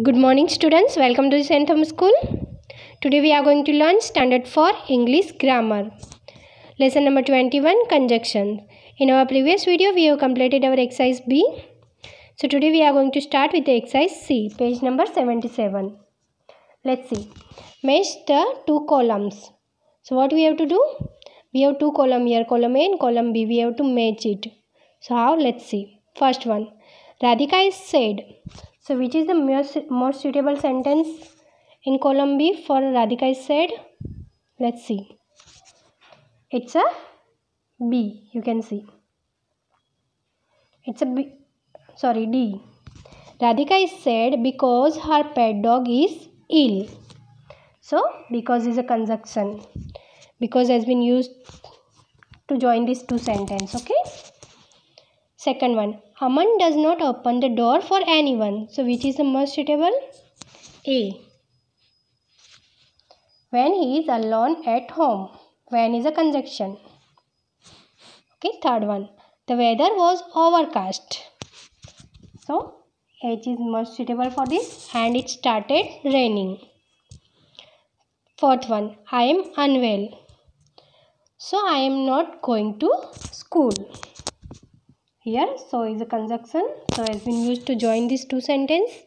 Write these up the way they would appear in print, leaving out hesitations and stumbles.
Good morning students, welcome to the St. Thomas School. Today we are going to learn Standard 4 English Grammar. Lesson number 21, Conjunctions. In our previous video we have completed our exercise B. So today we are going to start with the exercise C, page number 77. Let's see. Match the two columns. So what we have to do? We have two columns here, column A and column B. We have to match it. So how? Let's see. First one. Radhika is said. So which is the most suitable sentence in column B for Radhika is said? Let's see. It's a B. You can see. It's a B. Sorry, D. Radhika is sad because her pet dog is ill. So because is a conjunction. Because has been used to join these two sentences. Okay. Second one. Aman does not open the door for anyone. So which is the most suitable? A. When he is alone at home. When is a conjunction. Okay, third one. The weather was overcast. So H is most suitable for this and it started raining. Fourth one. I am unwell. So I am not going to school. Here, so is a conjunction. So has been used to join these two sentences.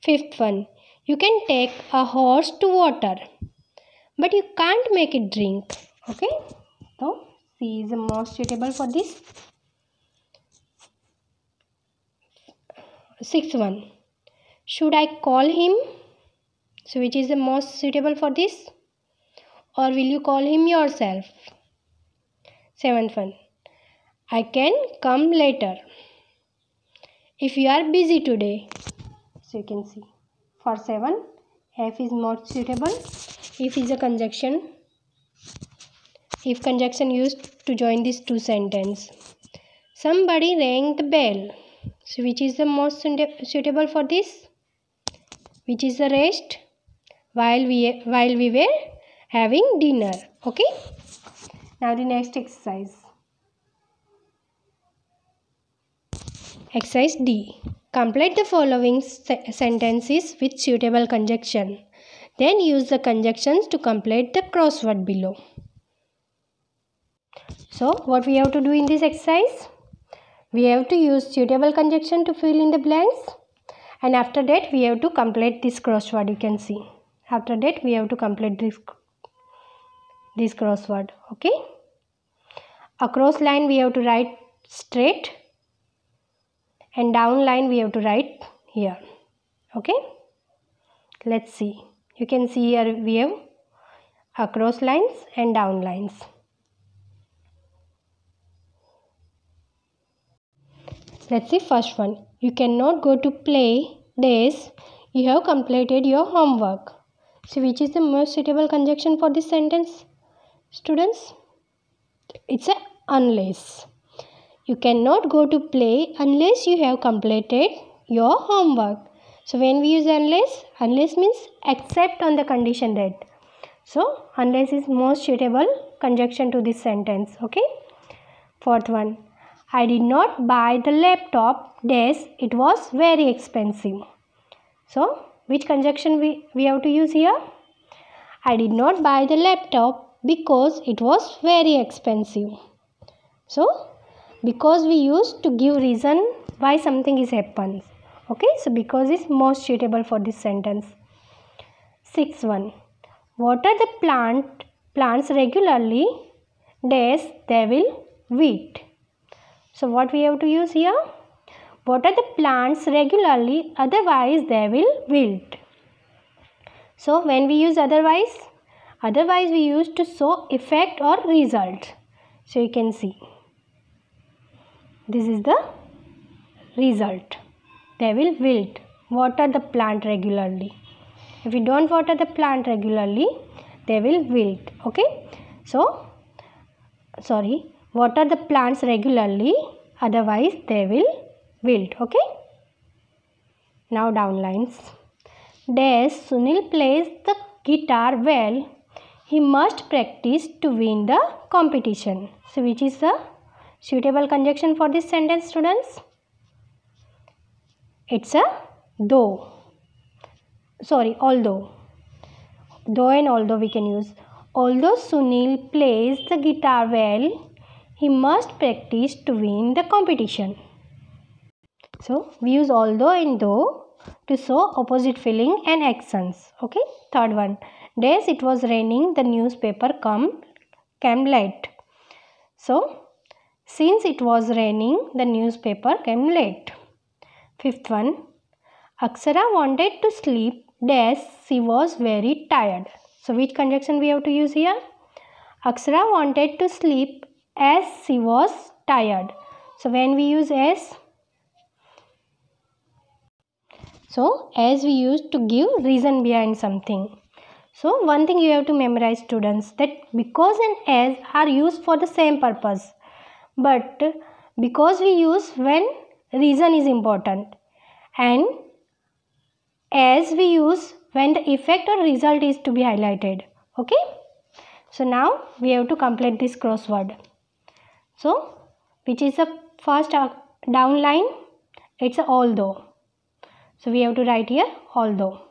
Fifth one. You can take a horse to water, but you can't make it drink. Okay. So C is the most suitable for this. Sixth one. Should I call him? So which is the most suitable for this? Or will you call him yourself? Seventh one. I can come later if you are busy today. So you can see for 7 F is more suitable if is a conjunction. If conjunction used to join these two sentences. Somebody rang the bell. So which is the most suitable for this? Which is the rest while we were having dinner. Okay. Now the next exercise. Exercise D. Complete the following sentences with suitable conjunction. Then use the conjunctions to complete the crossword below. So, what we have to do in this exercise? We have to use suitable conjunction to fill in the blanks. And after that, we have to complete this crossword. You can see. After that, we have to complete this crossword. Okay. Across line, we have to write straight. And down line we have to write here. Okay. Let's see. You can see here we have across lines and down lines. Let's see first one. You cannot go to play days. You have completed your homework. So which is the most suitable conjunction for this sentence? Students? It's a unless. You cannot go to play unless you have completed your homework. So when we use unless means except on the condition that. So unless is most suitable conjunction to this sentence. Okay. Fourth one. I did not buy the laptop days. It was very expensive. So which conjunction we have to use here? I did not buy the laptop because it was very expensive. So because we used to give reason why something is happens. Okay, so because is most suitable for this sentence. Sixth one. Water the plants regularly, days they will wilt. So what we have to use here? Water the plants regularly, otherwise they will wilt. So when we use otherwise we use to show effect or result. So you can see. This is the result. They will wilt. Water the plant regularly. If you don't water the plant regularly, they will wilt. Okay. So, water the plants regularly, otherwise they will wilt. Okay. Now down lines. Dash Sunil plays the guitar well. He must practice to win the competition. So which is the suitable conjunction for this sentence, students? It's a though. although. Though and although we can use. Although Sunil plays the guitar well, he must practice to win the competition. So we use although and though to show opposite feeling and actions. Okay. Third one. Days it was raining, the newspaper came late. So since it was raining, the newspaper came late. Fifth one. Akshara wanted to sleep dash she was very tired. So which conjunction we have to use here? Akshara wanted to sleep as she was tired. So when we use as? So as we use to give reason behind something. So one thing you have to memorize, students, that because and as are used for the same purpose. But because we use when reason is important, and as we use when the effect or result is to be highlighted. Okay. So now we have to complete this crossword. So which is the first down line? It's although. So we have to write here although.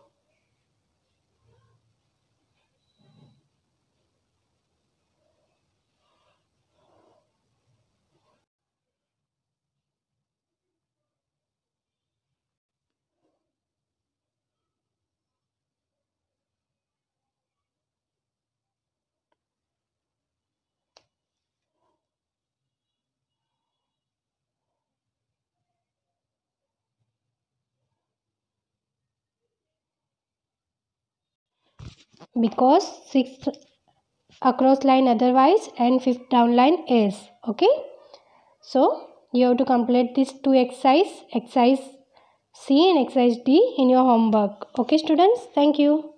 Because sixth across line otherwise and fifth down line is. Okay. So you have to complete these two exercise C and exercise D in your homework. Okay, students. Thank you.